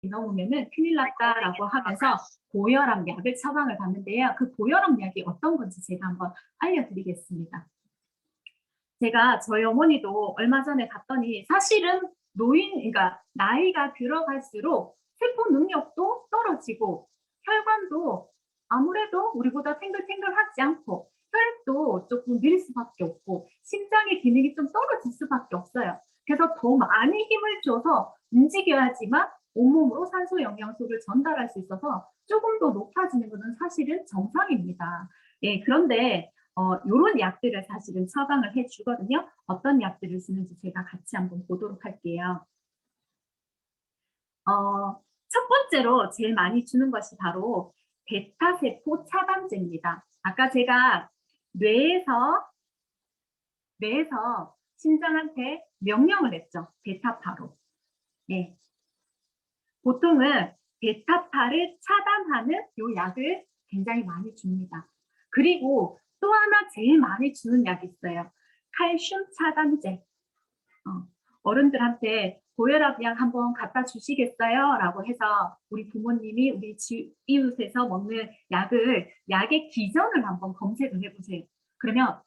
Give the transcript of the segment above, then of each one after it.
넘으면은 큰일 났다라고 하면서 고혈압 약을 처방을 받는데요. 그 고혈압 약이 어떤 건지 제가 한번 알려드리겠습니다. 제가 저희 어머니도 얼마 전에 갔더니 사실은 그러니까 나이가 들어갈수록 세포 능력도 떨어지고 혈관도 아무래도 우리보다 탱글탱글하지 않고 혈액도 조금 느릴 수밖에 없고 심장의 기능이 좀 떨어질 수밖에 없어요. 그래서 더 많이 힘을 줘서 움직여야지만 온몸으로 산소 영양소를 전달할 수 있어서 조금 더 높아지는 것은 사실은 정상입니다. 예, 그런데 요런 약들을 사실은 처방을 해주거든요. 어떤 약들을 쓰는지 제가 같이 한번 보도록 할게요. 첫 번째로 제일 많이 주는 것이 바로 베타세포 차단제입니다. 아까 제가 뇌에서 심장한테 명령을 했죠. 베타파로. 네. 보통은 베타파를 차단하는 요 약을 굉장히 많이 줍니다. 그리고 또 하나 제일 많이 주는 약이 있어요. 칼슘 차단제. 어른들한테 고혈압 약 한번 갖다 주시겠어요? 라고 해서 우리 부모님이 우리 이웃에서 먹는 약의 기전을 한번 검색을 해보세요. 그러면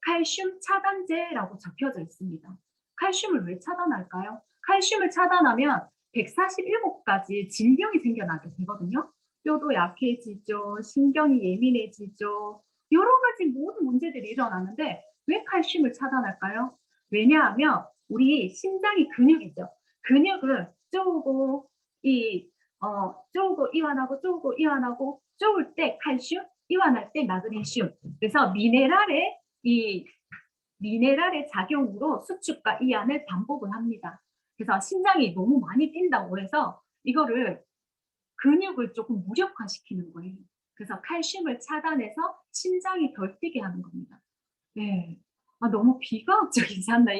칼슘 차단제라고 적혀져 있습니다. 칼슘을 왜 차단할까요? 칼슘을 차단하면 147가지 질병이 생겨나게 되거든요. 뼈도 약해지죠. 신경이 예민해지죠. 여러 가지 모든 문제들이 일어나는데 왜 칼슘을 차단할까요? 왜냐하면 우리 심장이 근육이죠. 근육은 쪼고 쪼고 이완하고 쪼고 이완하고 쪼을 때 칼슘, 이완할 때 마그네슘. 그래서 미네랄의 작용으로 수축과 이완을 반복을 합니다. 그래서 심장이 너무 많이 뛴다고 해서 이거를 근육을 조금 무력화시키는 거예요. 그래서 칼슘을 차단해서 심장이 덜 뛰게 하는 겁니다. 네. 너무 비과학적이지 않나?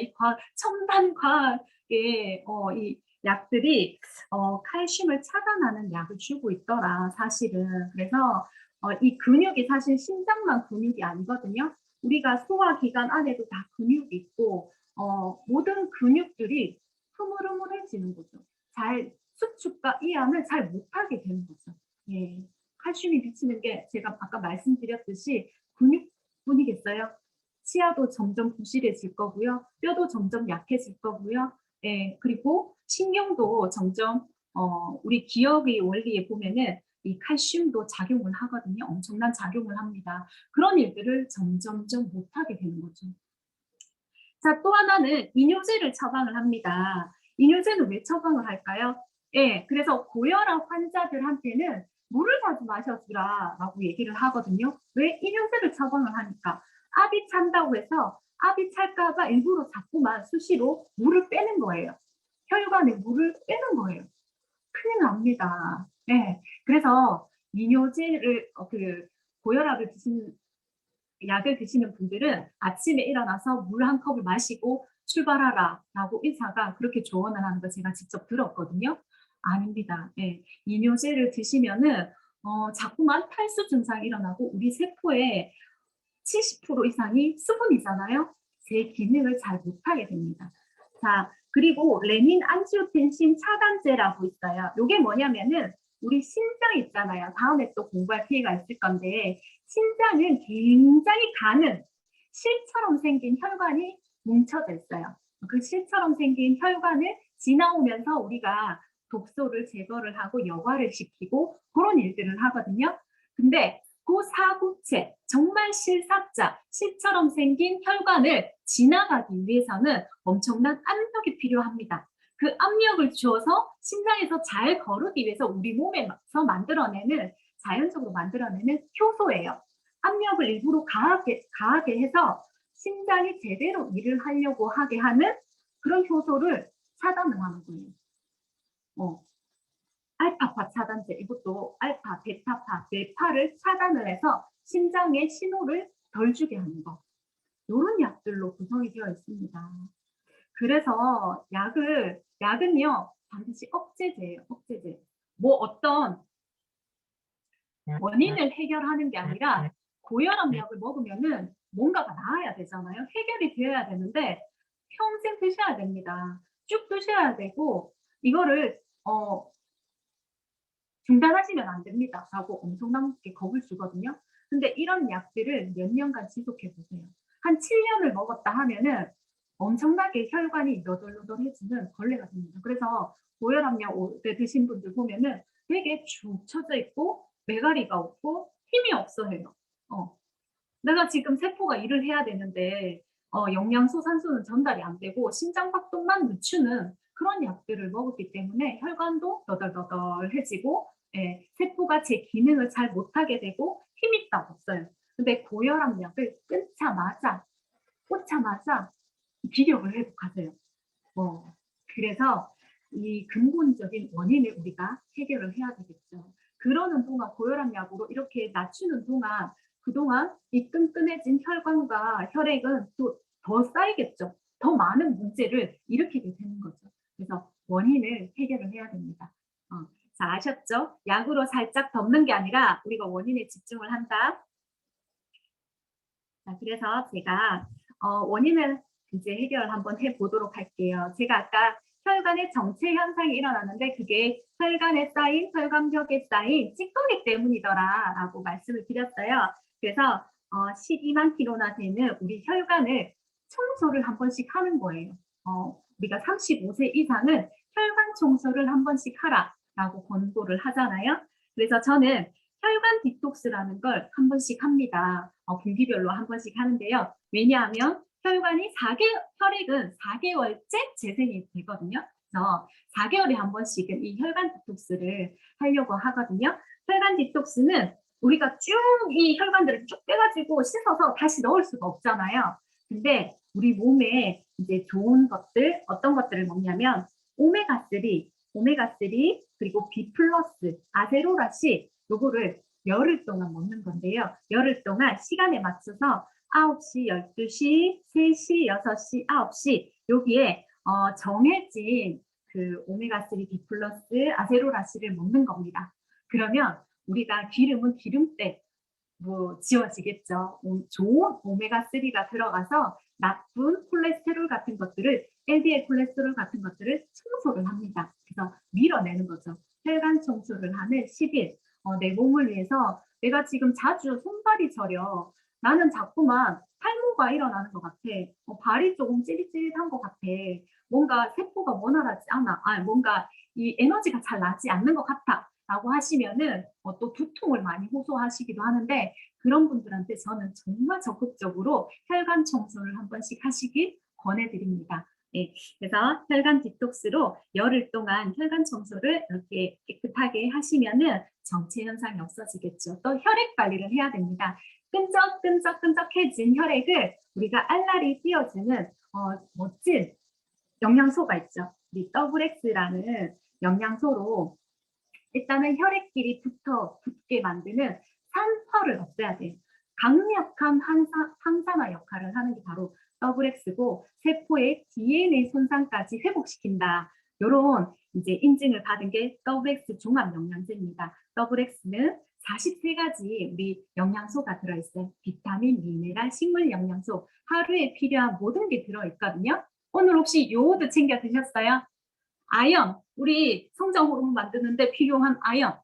첨단 과학의 이 약들이 칼슘을 차단하는 약을 주고 있더라, 사실은. 그래서 이 근육이 사실 심장만 근육이 아니거든요. 우리가 소화기관 안에도 다 근육이 있고 모든 근육들이 흐물흐물해지는 거죠. 잘 수축과 이완을 잘 못하게 되는 거죠. 예. 칼슘이 미치는 게 제가 아까 말씀드렸듯이 근육뿐이겠어요? 치아도 점점 부실해질 거고요. 뼈도 점점 약해질 거고요. 예, 그리고 신경도 점점 우리 기억의 원리에 보면은 이 칼슘도 작용을 하거든요. 엄청난 작용을 합니다. 그런 일들을 점점점 못하게 되는 거죠. 자, 또 하나는 이뇨제를 처방을 합니다. 이뇨제는 왜 처방을 할까요? 예, 그래서 고혈압 환자들한테는 물을 자주 마셔주라라고 얘기를 하거든요. 왜 이뇨제를 처방을 하니까 압이 찬다고 해서 압이 찰까봐 일부러 자꾸만 수시로 물을 빼는 거예요. 혈관에 물을 빼는 거예요. 큰일 납니다. 예, 그래서 이뇨제를 고혈압을 드시는 약을 드시는 분들은 아침에 일어나서 물 한 컵을 마시고 출발하라 라고 의사가 그렇게 조언을 하는 거 제가 직접 들었거든요. 아닙니다. 네. 이뇨제를 드시면은 자꾸만 탈수 증상이 일어나고 우리 세포의 70% 이상이 수분이잖아요. 제 기능을 잘 못하게 됩니다. 자, 그리고 레닌 안지오텐신 차단제라고 있어요. 이게 뭐냐면은 우리 심장 있잖아요. 다음에 또 공부할 기회가 있을 건데 심장은 굉장히 가는 실처럼 생긴 혈관이 뭉쳐져 있어요. 그 실처럼 생긴 혈관을 지나오면서 우리가 독소를 제거를 하고 여과를 시키고 그런 일들을 하거든요. 근데 그 사구체, 정말 실사자, 실처럼 생긴 혈관을 지나가기 위해서는 엄청난 압력이 필요합니다. 그 압력을 주어서 심장에서 잘 거르기 위해서 우리 몸에서 자연적으로 만들어내는 효소예요. 압력을 일부러 가하게 해서 심장이 제대로 일을 하려고 하게 하는 그런 효소를 차단을 하는 거예요. 알파파 차단제, 이것도 알파, 베타파, 뇌파를 차단을 해서 심장에 신호를 덜 주게 하는 거. 이런 약들로 구성이 되어 있습니다. 그래서 약은요, 반드시 억제제예요, 억제제. 뭐 어떤 원인을 해결하는 게 아니라 고혈압 약을 먹으면은 뭔가가 나아야 되잖아요. 해결이 되어야 되는데 평생 드셔야 됩니다. 쭉 드셔야 되고 이거를 중단하시면 안 됩니다. 라고 엄청나게 겁을 주거든요. 근데 이런 약들을 몇 년간 지속해 보세요. 한 7년을 먹었다 하면은 엄청나게 혈관이 너덜너덜해지는 걸레가 됩니다. 그래서 고혈압약 오래 드신 분들 보면은 되게 축 처져 있고 매가리가 없고 힘이 없어 해요. 내가 지금 세포가 일을 해야 되는데 영양소, 산소는 전달이 안 되고 심장박동만 늦추는 그런 약들을 먹었기 때문에 혈관도 너덜너덜해지고 세포가 제 기능을 잘 못하게 되고 힘이 딱 없어요. 근데 고혈압 약을 꽂자마자 기력을 회복하세요. 그래서 이 근본적인 원인을 우리가 해결을 해야 되겠죠. 그러는 동안 고혈압 약으로 이렇게 낮추는 동안 그동안 이 끈끈해진 혈관과 혈액은 또 더 쌓이겠죠. 더 많은 문제를 일으키게 되는 거죠. 그래서 원인을 해결을 해야 됩니다. 자, 아셨죠? 약으로 살짝 덮는 게 아니라 우리가 원인에 집중을 한다. 자, 그래서 제가 원인을 이제 해결 한번 해보도록 할게요. 제가 아까 혈관의 정체 현상이 일어나는데 그게 혈관에 쌓인, 혈관벽에 쌓인 찌꺼기 때문이더라 라고 말씀을 드렸어요. 그래서 12만 킬로나 되는 우리 혈관을 청소를 한 번씩 하는 거예요. 우리가 35세 이상은 혈관 청소를 한 번씩 하라 라고 권고를 하잖아요. 그래서 저는 혈관 디톡스라는 걸 한 번씩 합니다. 분기별로 한 번씩 하는데요. 왜냐하면 혈액은 4개월째 재생이 되거든요. 그래서 4개월에 한 번씩은 이 혈관 디톡스를 하려고 하거든요. 혈관 디톡스는 우리가 쭉 이 혈관들을 쭉 빼가지고 씻어서 다시 넣을 수가 없잖아요. 근데 우리 몸에 이제 좋은 것들, 어떤 것들을 먹냐면 오메가3 그리고 B 플러스, 아세로라시 요거를 열흘 동안 먹는 건데요. 열흘 동안 시간에 맞춰서 9시, 12시, 3시, 6시, 9시 여기에 정해진 그 오메가3 B 플러스 아세로라시를 먹는 겁니다. 그러면 우리가 기름은 기름때 뭐 지워지겠죠. 좋은 오메가3가 들어가서 나쁜 콜레스테롤 같은 것들을 LDL 콜레스테롤 같은 것들을 청소를 합니다. 그래서 밀어내는 거죠. 혈관 청소를 하는 10일. 내 몸을 위해서 내가 지금 자주 손발이 저려. 나는 자꾸만 탈모가 일어나는 것 같아. 발이 조금 찌릿찌릿한 것 같아. 뭔가 세포가 원활하지 않아. 뭔가 이 에너지가 잘 나지 않는 것 같아. 라고 하시면은 또 두통을 많이 호소하시기도 하는데 그런 분들한테 저는 정말 적극적으로 혈관 청소를 한 번씩 하시길 권해드립니다. 네, 그래서 혈관 디톡스로 열흘 동안 혈관 청소를 이렇게 깨끗하게 하시면은 정체 현상이 없어지겠죠. 또 혈액 관리를 해야 됩니다. 끈적끈적끈적해진 혈액을 우리가 알알이 띄워주는 멋진 영양소가 있죠. 우리 WX라는 영양소로 일단은 혈액끼리 붙게 만드는 산화를 없애야 돼요. 강력한 항산화 역할을 하는 게 바로 WX고 세포의 DNA 손상까지 회복시킨다. 이런 이제 인증을 받은 게 WX 종합 영양제입니다. WX는 43가지 우리 영양소가 들어있어요. 비타민, 미네랄, 식물 영양소, 하루에 필요한 모든 게 들어있거든요. 오늘 혹시 요오드 챙겨 드셨어요? 아연, 우리 성장 호르몬 만드는데 필요한 아연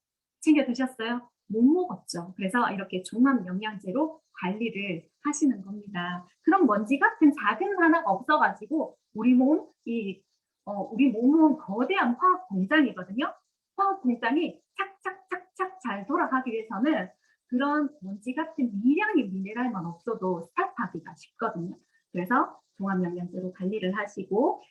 챙겨 드셨어요? 못 먹었죠. 그래서 이렇게 종합 영양제로 관리를 하시는 겁니다. 그럼 먼지 같은 작은 하나가 없어가지고 우리 몸은 거대한 화학 공장이거든요. 화학 공장이 착착착착 잘 돌아가기 위해서는 그런 먼지 같은 미량의 미네랄만 없어도 스타트하기가 쉽거든요. 그래서 종합영양제로 관리를 하시고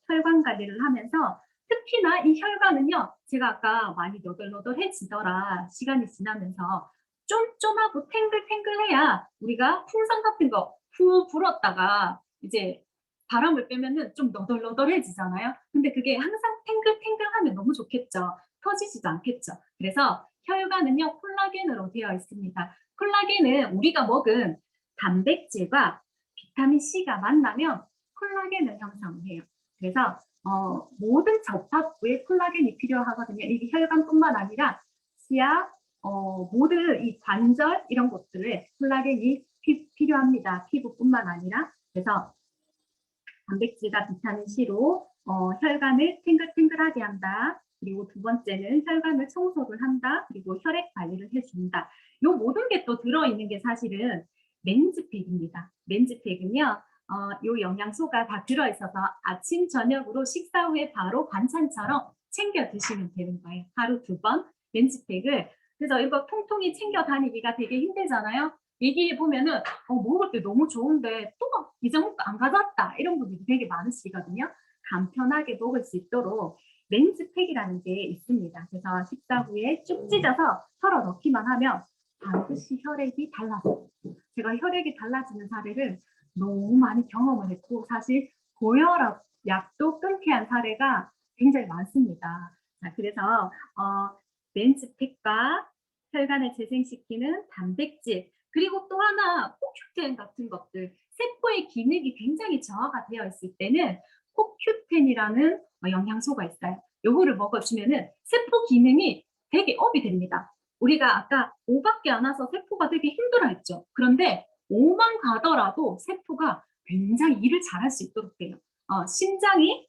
혈관 관리를 하면서 특히나 이 혈관은요. 제가 아까 많이 너덜너덜해지더라. 시간이 지나면서 쫌쫌하고 탱글탱글해야 우리가 풍선 같은 거 후 불었다가 이제 바람을 빼면은 좀 너덜너덜해지잖아요. 근데 그게 항상 탱글탱글하면 너무 좋겠죠. 터지지도 않겠죠. 그래서 혈관은요. 콜라겐으로 되어 있습니다. 콜라겐은 우리가 먹은 단백질과 비타민 C가 만나면 콜라겐을 형성해요. 그래서 모든 접합부에 콜라겐이 필요하거든요. 이게 혈관뿐만 아니라 치아, 모든 이 관절 이런 곳들에 콜라겐이 필요합니다. 피부뿐만 아니라. 그래서 단백질과 비타민 C로 혈관을 탱글탱글하게 한다. 그리고 두 번째는 혈관을 청소를 한다. 그리고 혈액 관리를 해준다. 요 모든 게 또 들어있는 게 사실은 렌즈팩입니다. 렌즈팩은요, 요 영양소가 다 들어있어서 아침, 저녁으로 식사 후에 바로 반찬처럼 챙겨 드시면 되는 거예요. 하루 2번 렌즈팩을. 그래서 이거 통통이 챙겨 다니기가 되게 힘들잖아요. 얘기해 보면은 먹을 때 너무 좋은데 또 잊어먹고 안 가져왔다 이런 분들이 되게 많으시거든요. 간편하게 먹을 수 있도록 렌즈팩이라는 게 있습니다. 그래서 식사 후에 쭉 찢어서 털어 넣기만 하면 반드시 혈액이 달라져요. 제가 혈액이 달라지는 사례를 너무 많이 경험을 했고 사실 고혈압 약도 끊게 한 사례가 굉장히 많습니다. 자, 그래서 렌즈팩과 혈관을 재생시키는 단백질 그리고 또 하나 코큐텐 같은 것들 세포의 기능이 굉장히 저하가 되어 있을 때는 코큐텐이라는 영양소가 있어요. 요거를 먹어주면은 세포 기능이 되게 업이 됩니다. 우리가 아까 5밖에 안 와서 세포가 되게 힘들어했죠. 그런데 5만 가더라도 세포가 굉장히 일을 잘할 수 있도록 돼요. 심장이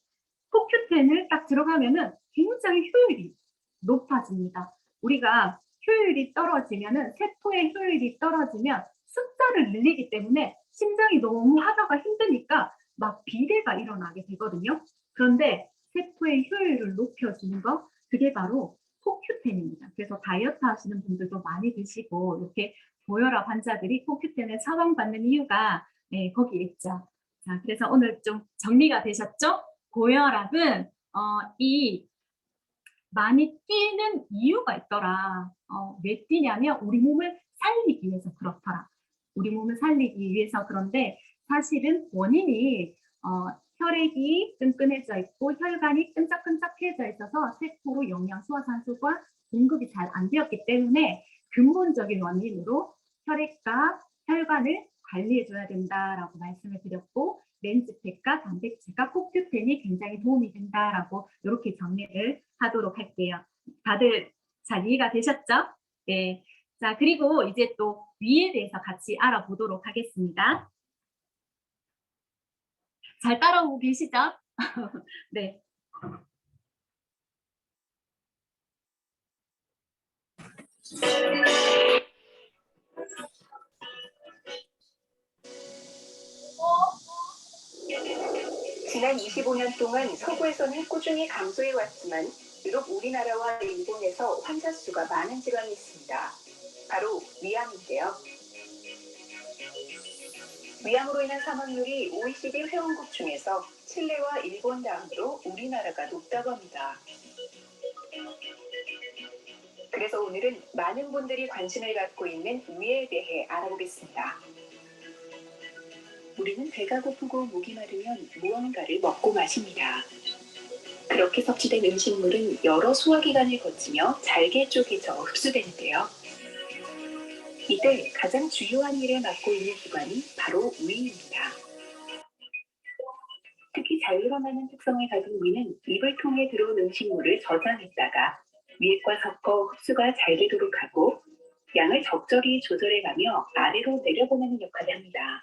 코큐텐을 딱 들어가면은 굉장히 효율이 높아집니다. 우리가 효율이 떨어지면은 세포의 효율이 떨어지면 숫자를 늘리기 때문에 심장이 너무 하다가 힘드니까 막 비대가 일어나게 되거든요. 그런데 세포의 효율을 높여주는 거 그게 바로 코큐텐입니다. 그래서 다이어트 하시는 분들도 많이 드시고 이렇게 고혈압 환자들이 코큐텐을 처방받는 이유가 거기에 있죠. 자, 그래서 오늘 좀 정리가 되셨죠? 고혈압은 이 많이 뛰는 이유가 있더라. 왜 뛰냐면 우리 몸을 살리기 위해서 그렇더라. 우리 몸을 살리기 위해서 그런데 사실은 원인이 혈액이 끈끈해져 있고 혈관이 끈적끈적해져 있어서 세포로 영양소와 산소가 공급이 잘 안 되었기 때문에 근본적인 원인으로 혈액과 혈관을 관리해줘야 된다라고 말씀을 드렸고 렌즈팩과 단백질과 코큐텐이 굉장히 도움이 된다라고 이렇게 정리를 하도록 할게요. 다들 잘 이해가 되셨죠? 네. 자, 그리고 이제 또 위에 대해서 같이 알아보도록 하겠습니다. 잘 따라오고 계시죠? 네. 지난 25년 동안 서구에서는 꾸준히 감소해 왔지만 유독 우리나라와 일본에서 환자 수가 많은 질환이 있습니다. 바로 위암인데요. 위암으로 인한 사망률이 OECD 회원국 중에서 칠레와 일본 다음으로 우리나라가 높다고 합니다. 그래서 오늘은 많은 분들이 관심을 갖고 있는 위에 대해 알아보겠습니다. 우리는 배가 고프고 목이 마르면 무언가를 먹고 마십니다. 그렇게 섭취된 음식물은 여러 소화기관을 거치며 잘게 쪼개져 흡수되는데요. 이때 가장 주요한 일을 맡고 있는 기관이 바로 위입니다. 특히 잘 일어나는 특성을 가진 위는 입을 통해 들어온 음식물을 저장했다가 위액과 섞어 흡수가 잘 되도록 하고 양을 적절히 조절해가며 아래로 내려보내는 역할을 합니다.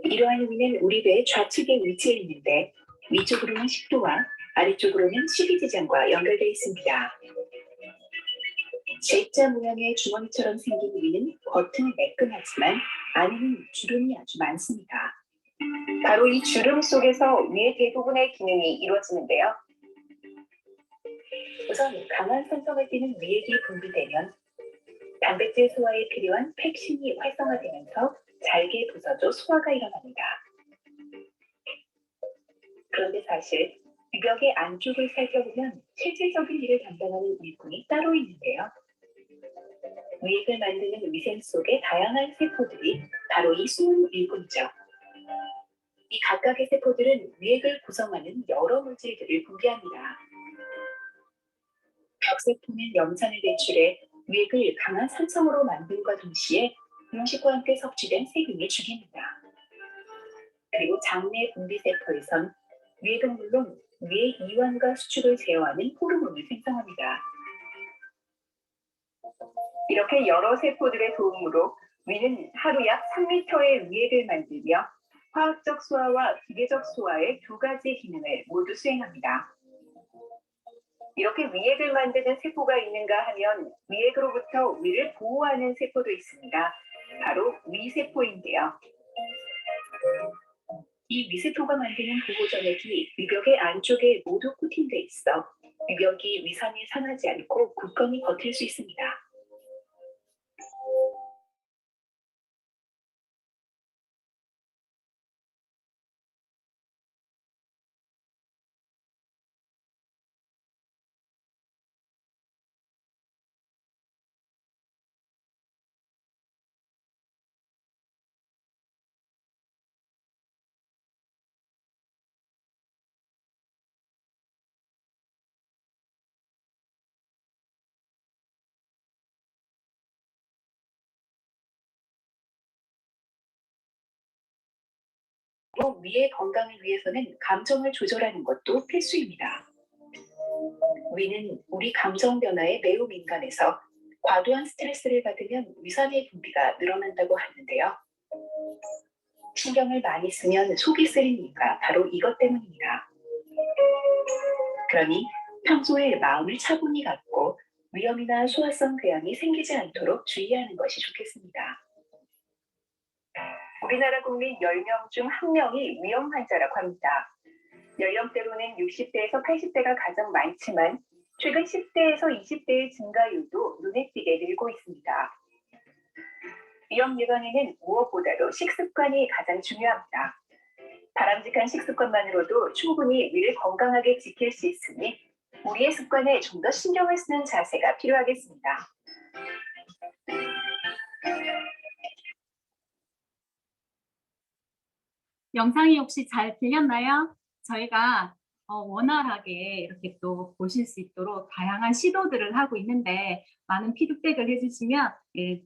이러한 위는 우리 배의 좌측에 위치해 있는데 위쪽으로는 식도와 아래쪽으로는 식이지장과 연결되어 있습니다. J자 모양의 주머니처럼 생긴 위는 겉은 매끈하지만 안에는 주름이 아주 많습니다. 바로 이 주름 속에서 위의 대부분의 기능이 이루어지는데요. 우선 강한 산성을 띠는 위액이 분비되면 단백질 소화에 필요한 팩신이 활성화되면서 잘게 부서져 소화가 일어납니다. 그런데 사실 위벽의 안쪽을 살펴보면 실질적인 일을 담당하는 일꾼이 따로 있는데요. 위액을 만드는 위생 속의 다양한 세포들이 바로 이 숨은 일꾼이죠. 이 각각의 세포들은 위액을 구성하는 여러 물질들을 분비합니다. 벽세포는 염산을 배출해 위액을 강한 산성으로 만듦과 동시에 음식과 함께 섭취된 세균을 죽입니다. 그리고 장내 분비세포에선 위액은 물론 위액 이완과 수축을 제어하는 호르몬을 생성합니다. 이렇게 여러 세포들의 도움으로 위는 하루 약 3리터의 위액을 만들며 화학적 소화와 기계적 소화의 두 가지 기능을 모두 수행합니다. 이렇게 위액을 만드는 세포가 있는가 하면 위액으로부터 위를 보호하는 세포도 있습니다. 바로 위세포인데요. 이 위세포가 만드는 보호전액이 위벽의 안쪽에 모두 코팅돼 있어 위벽이 위산에 상하지 않고 굳건히 버틸 수 있습니다. 또 위의 건강을 위해서는 감정을 조절하는 것도 필수입니다. 위는 우리 감정 변화에 매우 민감해서 과도한 스트레스를 받으면 위산의 분비가 늘어난다고 하는데요. 신경을 많이 쓰면 속이 쓰린 이유가 바로 이것 때문입니다. 그러니 평소에 마음을 차분히 갖고 위염이나 소화성 궤양이 생기지 않도록 주의하는 것이 좋겠습니다. 우리나라 국민 10명 중 1명이 위염 환자라고 합니다. 연령대로는 60대에서 80대가 가장 많지만 최근 10대에서 20대의 증가율도 눈에 띄게 늘고 있습니다. 위염 예방에는 무엇보다도 식습관이 가장 중요합니다. 바람직한 식습관만으로도 충분히 위를 건강하게 지킬 수 있으니 우리의 습관에 좀 더 신경을 쓰는 자세가 필요하겠습니다. 영상이 혹시 잘 들렸나요? 저희가 원활하게 이렇게 또 보실 수 있도록 다양한 시도들을 하고 있는데 많은 피드백을 해주시면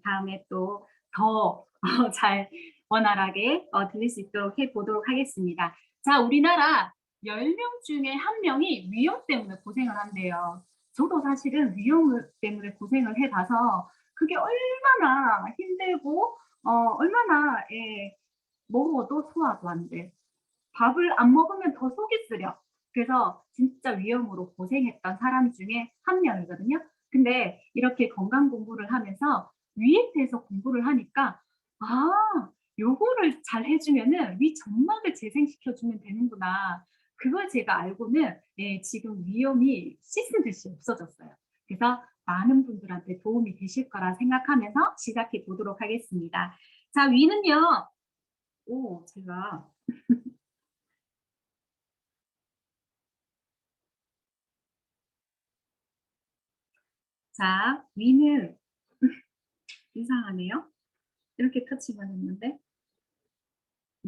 다음에 또 더 잘 원활하게 들릴 수 있도록 해보도록 하겠습니다. 자, 우리나라 10명 중에 1명이 위염 때문에 고생을 한대요. 저도 사실은 위염 때문에 고생을 해봐서 그게 얼마나 힘들고 얼마나 먹어도 소화도 안 돼. 밥을 안 먹으면 더 속이 쓰려. 그래서 진짜 위험으로 고생했던 사람 중에 1명이거든요. 근데 이렇게 건강 공부를 하면서 위에 대해서 공부를 하니까 요거를 잘 해주면은 위 점막을 재생시켜주면 되는구나. 그걸 제가 알고는 지금 위험이 씻은 듯이 없어졌어요. 그래서 많은 분들한테 도움이 되실 거라 생각하면서 시작해 보도록 하겠습니다. 자, 위는요. 제가 자, 위는 이상하네요. 이렇게 터치만 했는데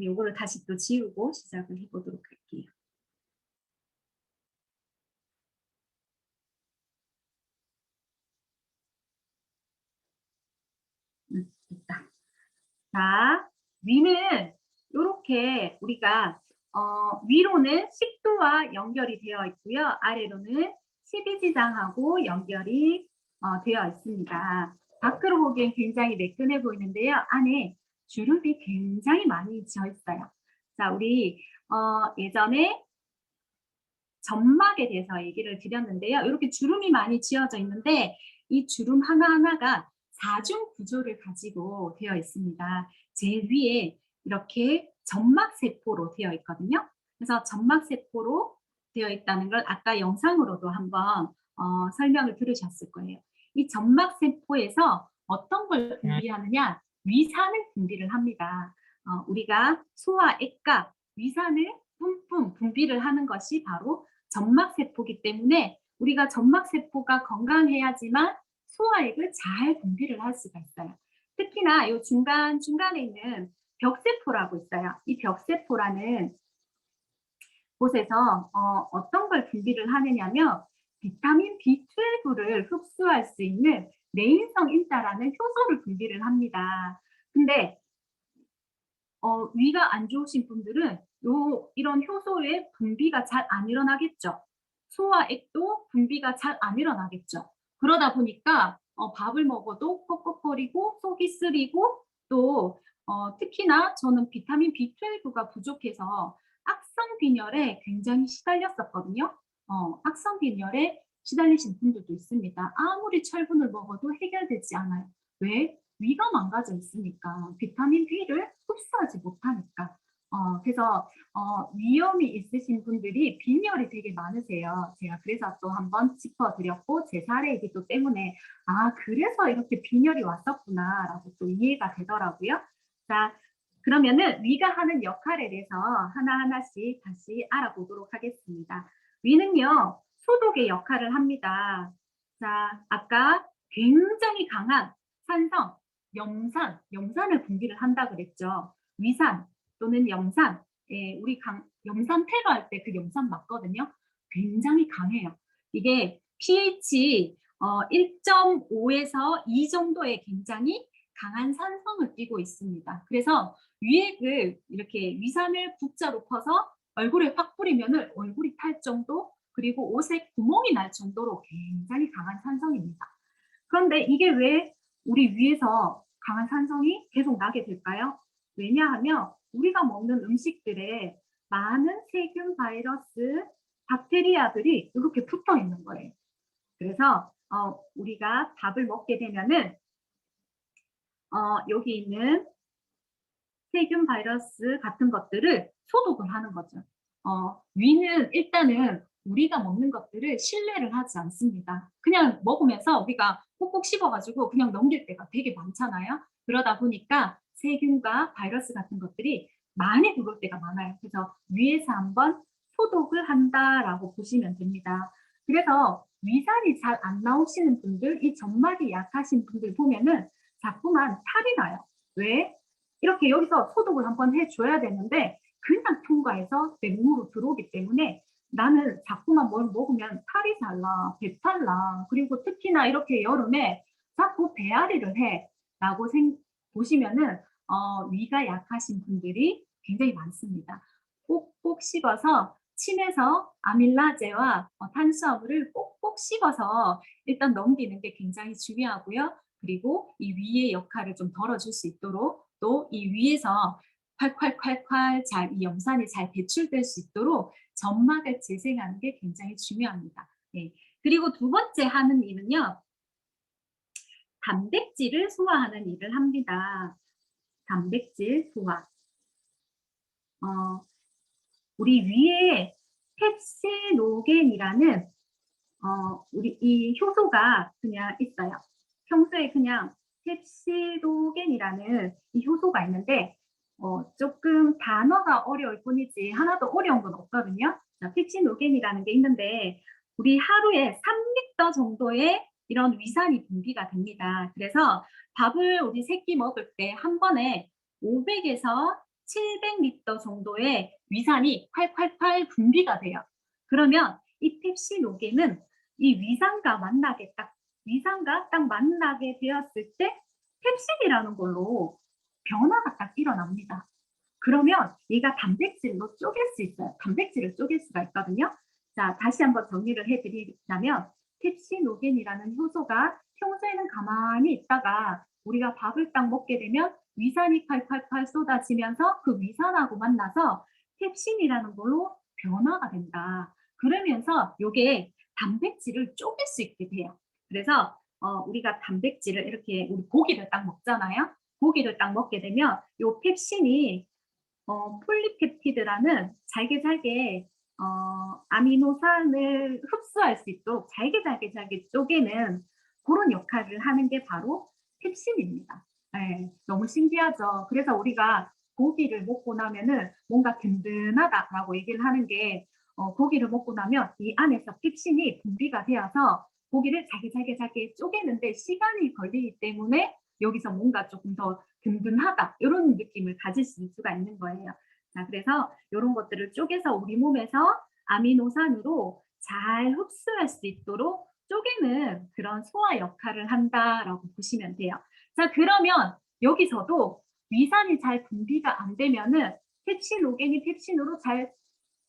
요거를 다시 또 지우고 시작을 해보도록 할게요. 됐다. 자, 위는 이렇게 우리가 위로는 식도와 연결이 되어 있고요. 아래로는 십이지장하고 연결이 되어 있습니다. 밖으로 보기엔 굉장히 매끈해 보이는데요. 안에 주름이 굉장히 많이 지어 있어요. 자, 우리 예전에 점막에 대해서 얘기를 드렸는데요. 이렇게 주름이 많이 지어져 있는데 이 주름 하나하나가 사중 구조를 가지고 되어 있습니다. 제일 위에 이렇게 점막세포로 되어 있거든요. 그래서 점막세포로 되어 있다는 걸 아까 영상으로도 한번 설명을 들으셨을 거예요. 이 점막세포에서 어떤 걸 분비하느냐? 위산을 분비를 합니다. 우리가 소화액과 위산을 뿜뿜 분비를 하는 것이 바로 점막세포이기 때문에 우리가 점막세포가 건강해야지만 소화액을 잘 분비를 할 수가 있어요. 특히나 이 중간중간에 있는 벽세포라고 있어요. 이 벽세포라는 곳에서 어떤 걸 분비를 하느냐면 비타민 B12를 흡수할 수 있는 내인성 인자라는 효소를 분비를 합니다. 근데 위가 안 좋으신 분들은 이런 효소의 분비가 잘 안 일어나겠죠. 소화액도 분비가 잘 안 일어나겠죠. 그러다 보니까 밥을 먹어도 꺽꺽거리고 속이 쓰리고 또 특히나 저는 비타민 B12가 부족해서 악성 빈혈에 굉장히 시달렸었거든요. 악성 빈혈에 시달리신 분들도 있습니다. 아무리 철분을 먹어도 해결되지 않아요. 왜? 위가 망가져 있으니까. 비타민 B를 흡수하지 못하니까. 그래서 위염이 있으신 분들이 빈혈이 되게 많으세요. 제가 그래서 또 한번 짚어드렸고 제 사례이기도 때문에 그래서 이렇게 빈혈이 왔었구나라고 또 이해가 되더라고요. 자, 그러면은 위가 하는 역할에 대해서 하나하나씩 다시 알아보도록 하겠습니다. 위는요, 소독의 역할을 합니다. 자, 아까 굉장히 강한 산성, 염산을 분비를 한다 그랬죠. 위산 또는 염산, 우리 염산 테러할 때 그 염산 맞거든요. 굉장히 강해요. 이게 pH 1.5에서 2 정도의 굉장히 강한 산성을 띠고 있습니다. 그래서 위액을 이렇게 위산을 국자로 퍼서 얼굴에 확 뿌리면은 얼굴이 탈 정도, 그리고 옷에 구멍이 날 정도로 굉장히 강한 산성입니다. 그런데 이게 왜 우리 위에서 강한 산성이 계속 나게 될까요? 왜냐하면 우리가 먹는 음식들에 많은 세균, 바이러스, 박테리아들이 이렇게 붙어 있는 거예요. 그래서 우리가 밥을 먹게 되면은 여기 있는 세균, 바이러스 같은 것들을 소독을 하는 거죠. 위는 일단은 우리가 먹는 것들을 신뢰를 하지 않습니다. 그냥 먹으면서 우리가 꼭꼭 씹어가지고 그냥 넘길 때가 되게 많잖아요. 그러다 보니까 세균과 바이러스 같은 것들이 많이 들어올 때가 많아요. 그래서 위에서 한번 소독을 한다라고 보시면 됩니다. 그래서 위산이 잘 안 나오시는 분들, 이 점막이 약하신 분들 보면은 자꾸만 탈이 나요. 왜? 이렇게 여기서 소독을 한번 해줘야 되는데 그냥 통과해서 내 몸으로 들어오기 때문에 나는 자꾸만 뭘 먹으면 탈이 잘 나, 배탈 나. 그리고 특히나 이렇게 여름에 자꾸 배앓이를 해 라고 보시면은 위가 약하신 분들이 굉장히 많습니다. 꼭꼭 씹어서 침에서 아밀라제와 탄수화물을 꼭꼭 씹어서 일단 넘기는 게 굉장히 중요하고요. 그리고 이 위의 역할을 좀 덜어줄 수 있도록 또 이 위에서 콸콸콸콸 잘 이 염산이 잘 배출될 수 있도록 점막을 재생하는 게 굉장히 중요합니다. 네. 그리고 두 번째 하는 일은요. 단백질을 소화하는 일을 합니다. 단백질 소화. 우리 위에 펩시노겐이라는 우리 이 효소가 그냥 있어요. 평소에 그냥 펩시도겐이라는 이 효소가 있는데 조금 단어가 어려울 뿐이지 하나도 어려운 건 없거든요. 자, 펩시노겐이라는 게 있는데 우리 하루에 3리터 정도의 이런 위산이 분비가 됩니다. 그래서 밥을 우리 세 끼 먹을 때 한 번에 500에서 700리터 정도의 위산이 콸콸콸 분비가 돼요. 그러면 이 펩시노겐은 이 위산과 딱 만나게 되었을 때 펩신이라는 걸로 변화가 딱 일어납니다. 그러면 얘가 단백질로 쪼갤 수 있어요. 단백질을 쪼갤 수가 있거든요. 자, 다시 한번 정리를 해드리자면 펩시노겐이라는 효소가 평소에는 가만히 있다가 우리가 밥을 딱 먹게 되면 위산이 콸콸콸 쏟아지면서 그 위산하고 만나서 펩신이라는 걸로 변화가 된다. 그러면서 이게 단백질을 쪼갤 수 있게 돼요. 그래서 우리가 단백질을 이렇게 우리 고기를 딱 먹잖아요. 고기를 딱 먹게 되면 이 펩신이 폴리펩티드라는 잘게 아미노산을 흡수할 수 있도록 잘게 쪼개는 그런 역할을 하는 게 바로 펩신입니다. 네, 너무 신기하죠. 그래서 우리가 고기를 먹고 나면은 뭔가 든든하다라고 얘기를 하는 게 고기를 먹고 나면 이 안에서 펩신이 분비가 되어서 고기를 잘게 쪼개는데 시간이 걸리기 때문에 여기서 뭔가 조금 더 든든하다 이런 느낌을 가지실 수가 있는 거예요. 자, 그래서 이런 것들을 쪼개서 우리 몸에서 아미노산으로 잘 흡수할 수 있도록 쪼개는 그런 소화 역할을 한다라고 보시면 돼요. 자, 그러면 여기서도 위산이 잘 분비가 안 되면은 펩시노겐이 펩신으로 잘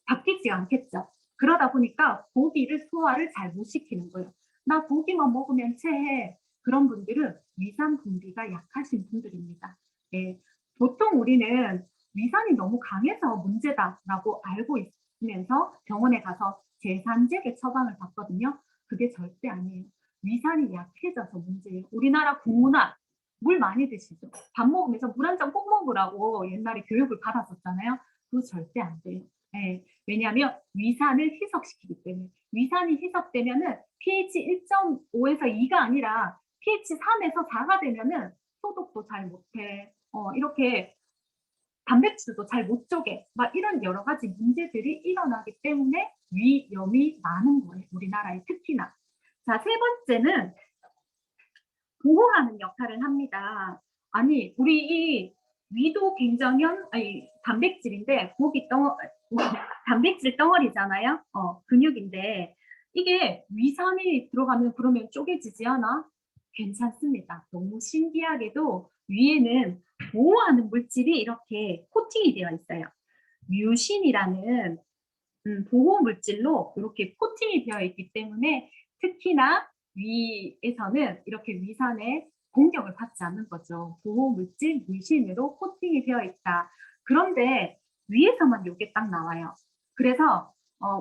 바뀌지 않겠죠. 그러다 보니까 고기를 소화를 잘 못 시키는 거예요. 나 고기만 먹으면 체해. 그런 분들은 위산 분비가 약하신 분들입니다. 네, 보통 우리는 위산이 너무 강해서 문제다라고 알고 있으면서 병원에 가서 제산제계 처방을 받거든요. 그게 절대 아니에요. 위산이 약해져서 문제예요. 우리나라 국문화 물 많이 드시죠? 밥 먹으면서 물 한 잔 꼭 먹으라고 옛날에 교육을 받았었잖아요. 그거 절대 안 돼요. 예, 왜냐하면 위산을 희석시키기 때문에. 위산이 희석되면은 pH 1.5에서 2가 아니라 pH 3에서 4가 되면은 소독도 잘 못해. 이렇게 단백질도 잘 못 쪼개. 막 이런 여러 가지 문제들이 일어나기 때문에 위염이 많은 거예요. 우리나라에 특히나. 자, 세 번째는 보호하는 역할을 합니다. 아니, 우리 이 위도 굉장한 단백질인데 단백질 덩어리잖아요. 근육인데 이게 위산이 들어가면 그러면 쪼개지지 않아? 괜찮습니다. 너무 신기하게도 위에는 보호하는 물질이 이렇게 코팅이 되어 있어요. 뮤신이라는 보호 물질로 이렇게 코팅이 되어 있기 때문에 특히나 위에서는 이렇게 위산에 공격을 받지 않는 거죠. 보호 물질 뮤신으로 코팅이 되어 있다. 그런데 위에서만 이게 딱 나와요. 그래서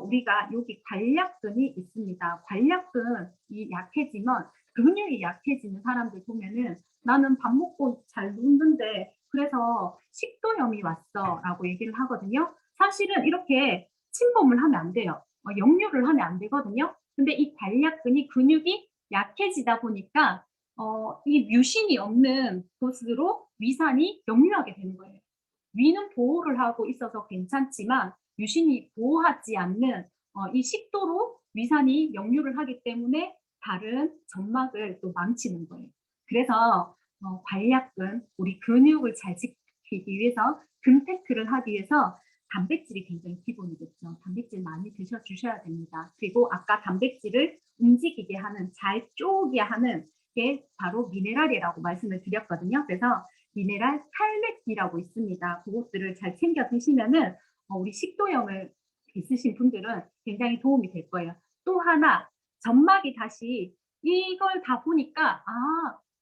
우리가 여기 관략근이 있습니다. 관략근이 약해지면 근육이 약해지는 사람들 보면은 나는 밥 먹고 잘 눕는데 그래서 식도염이 왔어 라고 얘기를 하거든요. 사실은 이렇게 침범을 하면 안 돼요. 역류를 하면 안 되거든요. 근데 이 관략근이 근육이 약해지다 보니까 이 뮤신이 없는 곳으로 위산이 역류하게 되는 거예요. 위는 보호를 하고 있어서 괜찮지만 뮤신이 보호하지 않는 이 식도로 위산이 역류를 하기 때문에 다른 점막을 또 망치는 거예요. 그래서 관략근, 우리 근육을 잘 지키기 위해서 금테크를 하기 위해서 단백질이 굉장히 기본이겠죠. 단백질 많이 드셔주셔야 됩니다. 그리고 아까 단백질을 움직이게 하는, 잘 쪼게 하는 게 바로 미네랄이라고 말씀을 드렸거든요. 그래서 미네랄 탈맥이라고 있습니다. 그것들을 잘 챙겨 드시면은 우리 식도염을 있으신 분들은 굉장히 도움이 될 거예요. 또 하나, 점막이 다시 이걸 다 보니까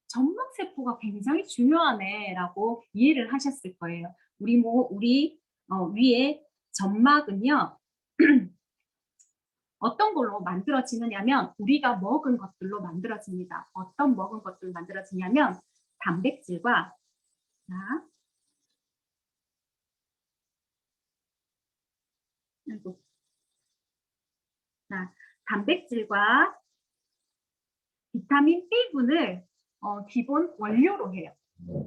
점막 세포가 굉장히 중요하네라고 이해를 하셨을 거예요. 우리 위에 점막은요. 어떤 걸로 만들어지느냐면 우리가 먹은 것들로 만들어집니다. 어떤 먹은 것들로 만들어지냐면 단백질과 단백질과 비타민 B군을 기본 원료로 해요.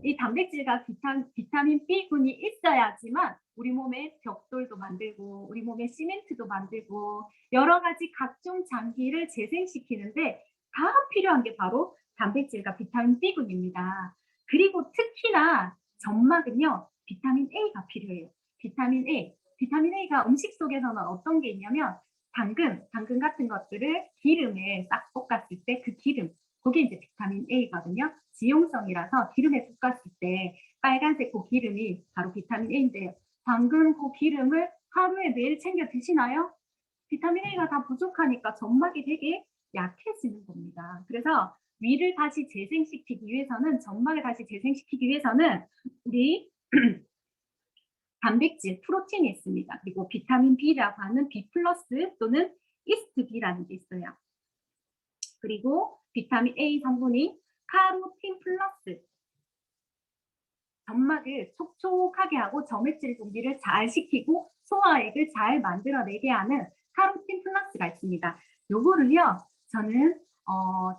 이 단백질과 비타민 B군이 있어야지만 우리 몸에 벽돌도 만들고 우리 몸에 시멘트도 만들고 여러 가지 각종 장기를 재생시키는데 다 필요한 게 바로 단백질과 비타민 B군입니다. 그리고 특히나 점막은요. 비타민 A가 필요해요. 비타민 A. 비타민 A가 음식 속에서는 어떤 게 있냐면 당근 같은 것들을 기름에 싹 볶았을 때 그 기름, 그게 이제 비타민 A거든요. 지용성이라서 기름에 볶았을 때 빨간색 그 기름이 바로 비타민 A인데요. 당근 그 기름을 하루에 매일 챙겨 드시나요? 비타민 A가 다 부족하니까 점막이 되게 약해지는 겁니다. 그래서 위를 다시 재생시키기 위해서는, 점막을 다시 재생시키기 위해서는 우리 단백질, 프로틴이 있습니다. 그리고 비타민 B라고 하는 B 플러스 또는 이스트 B라는 게 있어요. 그리고 비타민 A 성분이 카로틴 플러스, 점막을 촉촉하게 하고 점액질 분비를 잘 시키고 소화액을 잘 만들어내게 하는 카로틴 플러스가 있습니다. 요거를요, 저는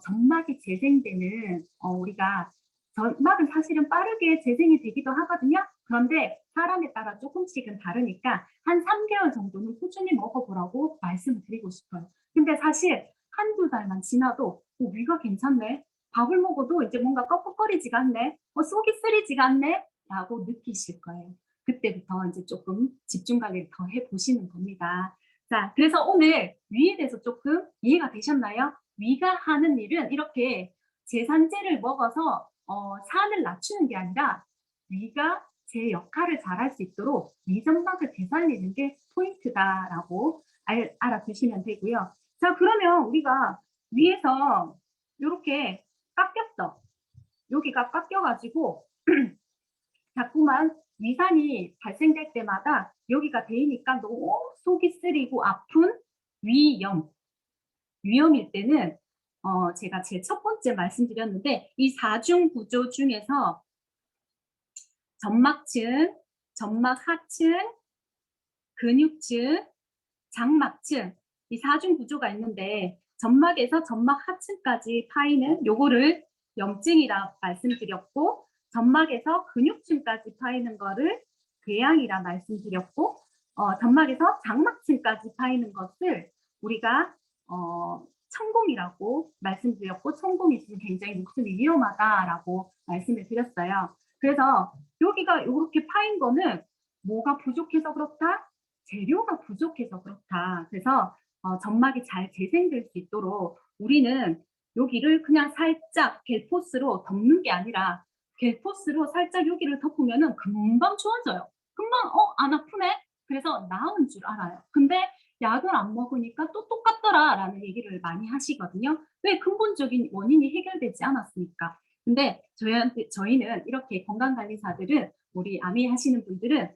점막이 재생되는 우리가 점막은 사실은 빠르게 재생이 되기도 하거든요. 그런데 사람에 따라 조금씩은 다르니까 한 3개월 정도는 꾸준히 먹어보라고 말씀을 드리고 싶어요. 근데 사실 한두 달만 지나도 위가 괜찮네. 밥을 먹어도 이제 뭔가 꺽꺽거리지가 않네. 속이 쓰리지가 않네. 라고 느끼실 거예요. 그때부터 이제 조금 집중 관리를 더 해보시는 겁니다. 자, 그래서 오늘 위에 대해서 조금 이해가 되셨나요? 위가 하는 일은 이렇게 제산제를 먹어서 산을 낮추는 게 아니라 위가 제 역할을 잘할 수 있도록 위점막을 되살리는 게 포인트다라고 알아두시면 되고요. 자, 그러면 우리가 위에서 이렇게 깎였어. 여기가 깎여가지고 자꾸만 위산이 발생될 때마다 여기가 데이니까 너무 속이 쓰리고 아픈 위염, 위험일 때는 제가 제 첫 번째 말씀드렸는데 이 사중 구조 중에서 점막층, 점막 하층, 근육층, 장막층 이 사중 구조가 있는데 점막에서 점막 하층까지 파이는 요거를 염증이라 말씀드렸고 점막에서 근육층까지 파이는 거를 궤양이라 말씀드렸고 점막에서 장막층까지 파이는 것을 우리가 천공이라고 말씀드렸고 천공이 지금 굉장히 목숨이 위험하다라고 말씀을 드렸어요. 그래서 여기가 이렇게 파인 거는 뭐가 부족해서 그렇다? 재료가 부족해서 그렇다. 그래서 점막이 잘 재생될 수 있도록 우리는 여기를 그냥 살짝 겔포스로 덮는 게 아니라 겔포스로 살짝 여기를 덮으면은 금방 좋아져요. 금방 안 아프네? 그래서 나은 줄 알아요. 근데 약을 안 먹으니까 또 똑같더라라는 얘기를 많이 하시거든요. 왜 근본적인 원인이 해결되지 않았으니까. 근데 저희는 이렇게 건강관리사들은 우리 아미 하시는 분들은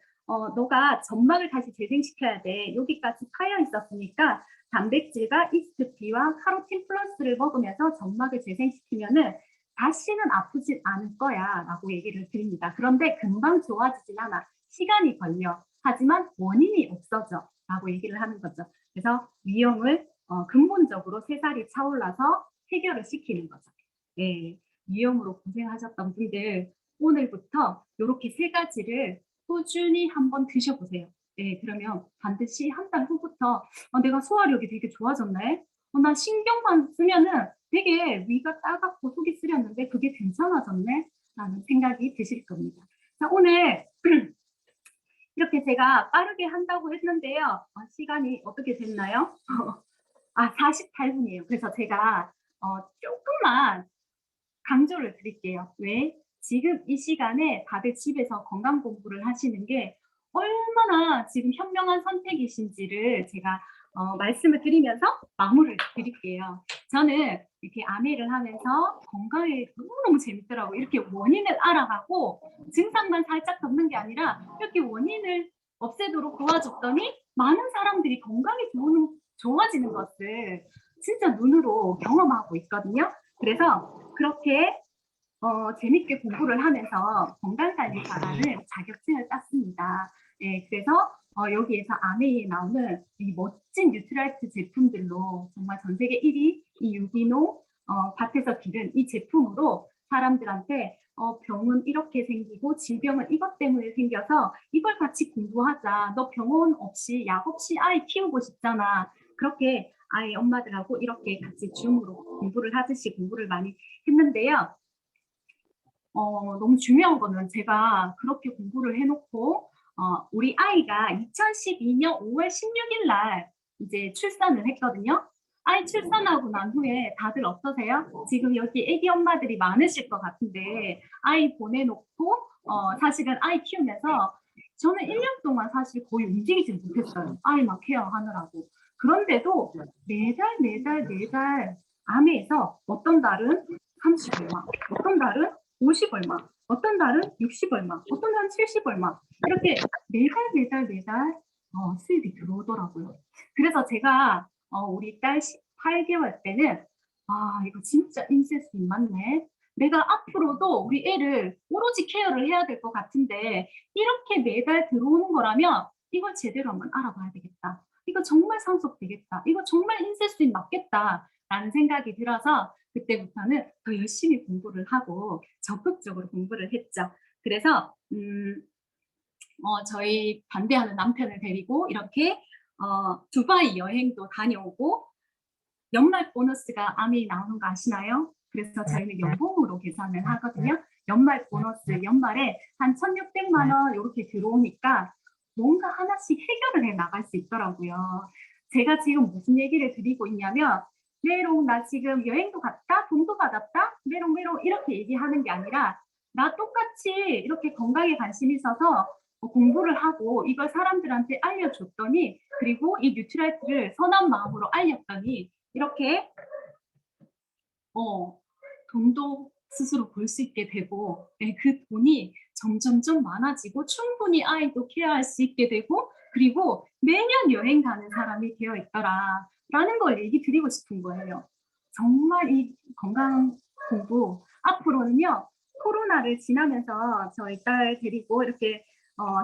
너가 점막을 다시 재생시켜야 돼. 여기까지 파여 있었으니까 단백질과 이스트피와 카로틴 플러스를 먹으면서 점막을 재생시키면은 다시는 아프진 않을 거야 라고 얘기를 드립니다. 그런데 금방 좋아지진 않아. 시간이 걸려. 하지만 원인이 없어져 라고 얘기를 하는 거죠. 그래서 위험을 근본적으로 새살이 차올라서 해결을 시키는 거죠. 네, 위험으로 고생하셨던 분들 오늘부터 이렇게 세 가지를 꾸준히 한번 드셔보세요. 네, 그러면 반드시 한 달 후부터 내가 소화력이 되게 좋아졌네. 나 신경만 쓰면은 되게 위가 따갑고 속이 쓰렸는데 그게 괜찮아졌네. 라는 생각이 드실 겁니다. 자, 오늘 이렇게 제가 빠르게 한다고 했는데요. 시간이 어떻게 됐나요? 48분이에요. 그래서 제가 조금만 강조를 드릴게요. 왜? 지금 이 시간에 다들 집에서 건강 공부를 하시는 게 얼마나 지금 현명한 선택이신지를 제가 말씀을 드리면서 마무리를 드릴게요. 저는 이렇게 아메를 하면서 건강이 너무너무 재밌더라고요. 이렇게 원인을 알아가고 증상만 살짝 덮는 게 아니라 이렇게 원인을 없애도록 도와줬더니 많은 사람들이 건강이 좋아지는 것을 진짜 눈으로 경험하고 있거든요. 그래서 그렇게 재밌게 공부를 하면서 건강관리사라는 자격증을 땄습니다. 네, 그래서 여기에서 아메이에 나오는 이 멋진 뉴트라이트 제품들로 정말 전 세계 1위 이 유기농 밭에서 기른 이 제품으로 사람들한테 병은 이렇게 생기고 질병은 이것 때문에 생겨서 이걸 같이 공부하자. 너 병원 없이 약 없이 아이 키우고 싶잖아. 그렇게 아이 엄마들하고 이렇게 같이 줌으로 공부를 하듯이 공부를 많이 했는데요. 너무 중요한 거는 제가 그렇게 공부를 해놓고 우리 아이가 2012년 5월 16일 날 이제 출산을 했거든요. 아이 출산하고 난 후에 다들 어떠세요? 지금 여기 애기 엄마들이 많으실 것 같은데 아이 보내놓고 사실은 아이 키우면서 저는 1년 동안 사실 거의 움직이지 못했어요. 아이만 케어하느라고. 그런데도 매달 아내에서 어떤 달은 30 얼마, 어떤 달은 50 얼마, 어떤 달은 60 얼마, 어떤 달은 70 얼마 이렇게 매달 수입이 들어오더라고요. 그래서 제가 우리 딸 8개월 때는 이거 진짜 인쇄 수입 맞네. 내가 앞으로도 우리 애를 오로지 케어를 해야 될 것 같은데 이렇게 매달 들어오는 거라면 이걸 제대로 한번 알아봐야 되겠다. 이거 정말 상속되겠다. 이거 정말 인쇄 수입 맞겠다. 라는 생각이 들어서 그때부터는 더 열심히 공부를 하고 적극적으로 공부를 했죠. 그래서 저희 반대하는 남편을 데리고 이렇게 두바이 여행도 다녀오고 연말 보너스가 아미 나오는 거 아시나요? 그래서 저희는 연봉으로 계산을 하거든요. 연말 보너스 연말에 한 1,600만 원 이렇게 들어오니까 뭔가 하나씩 해결을 해 나갈 수 있더라고요. 제가 지금 무슨 얘기를 드리고 있냐면 메롱 나 지금 여행도 갔다 돈도 받았다 메롱 이렇게 얘기하는 게 아니라 나 똑같이 이렇게 건강에 관심 있어서 공부를 하고 이걸 사람들한테 알려줬더니 그리고 이 뉴트라이트를 선한 마음으로 알렸더니 이렇게 돈도 스스로 벌 수 있게 되고 그 돈이 점점점 많아지고 충분히 아이도 케어할 수 있게 되고 그리고 매년 여행 가는 사람이 되어 있더라. 라는 걸 얘기 드리고 싶은 거예요. 정말 이 건강 공부 앞으로는요. 코로나를 지나면서 저희 딸 데리고 이렇게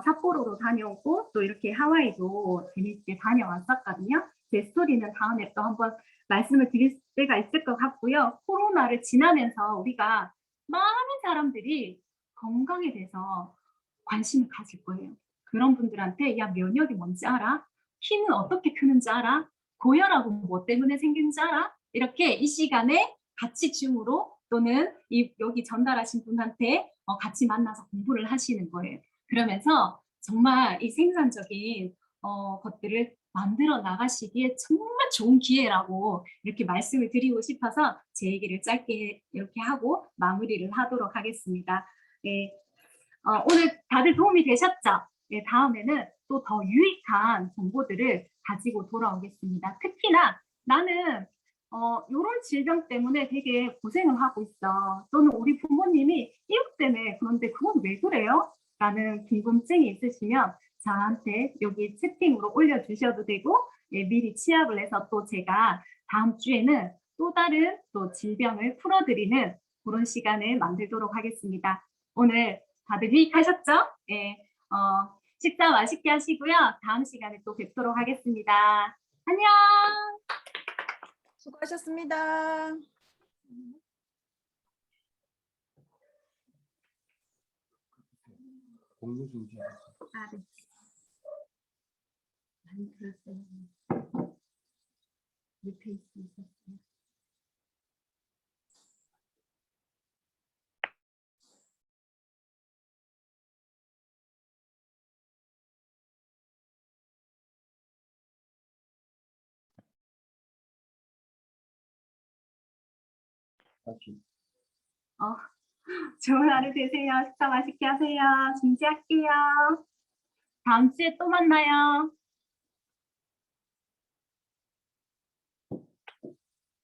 삿포로로 다녀오고 또 이렇게 하와이도 재밌게 다녀왔었거든요. 제 스토리는 다음에 또 한번 말씀을 드릴 때가 있을 것 같고요. 코로나를 지나면서 우리가 많은 사람들이 건강에 대해서 관심을 가질 거예요. 그런 분들한테 야 면역이 뭔지 알아? 키는 어떻게 크는지 알아? 고혈압은 뭐 때문에 생기는지 알아? 이렇게 이 시간에 같이 줌으로 또는 여기 전달하신 분한테 같이 만나서 공부를 하시는 거예요. 그러면서 정말 이 생산적인 것들을 만들어 나가시기에 정말 좋은 기회라고 이렇게 말씀을 드리고 싶어서 제 얘기를 짧게 이렇게 하고 마무리를 하도록 하겠습니다. 네, 오늘 다들 도움이 되셨죠? 네, 다음에는 또 더 유익한 정보들을 가지고 돌아오겠습니다. 특히나 나는 이런 질병 때문에 되게 고생을 하고 있어. 또는 우리 부모님이 이것 때문에 그런데 그건 왜 그래요? 라는 궁금증이 있으시면 저한테 여기 채팅으로 올려주셔도 되고 예, 미리 취합을 해서 또 제가 다음 주에는 또 다른 또 질병을 풀어드리는 그런 시간을 만들도록 하겠습니다. 오늘 다들 유익하셨죠? 예, 식사 맛있게 하시고요. 다음 시간에 또 뵙도록 하겠습니다. 안녕! 수고하셨습니다. 공유 중지. 아, 네. 많이 들었어요. 밑에 있었어요. 다시. 좋은 하루 되세요. 식사 맛있게 하세요. 중지할게요. 다음 주에 또 만나요.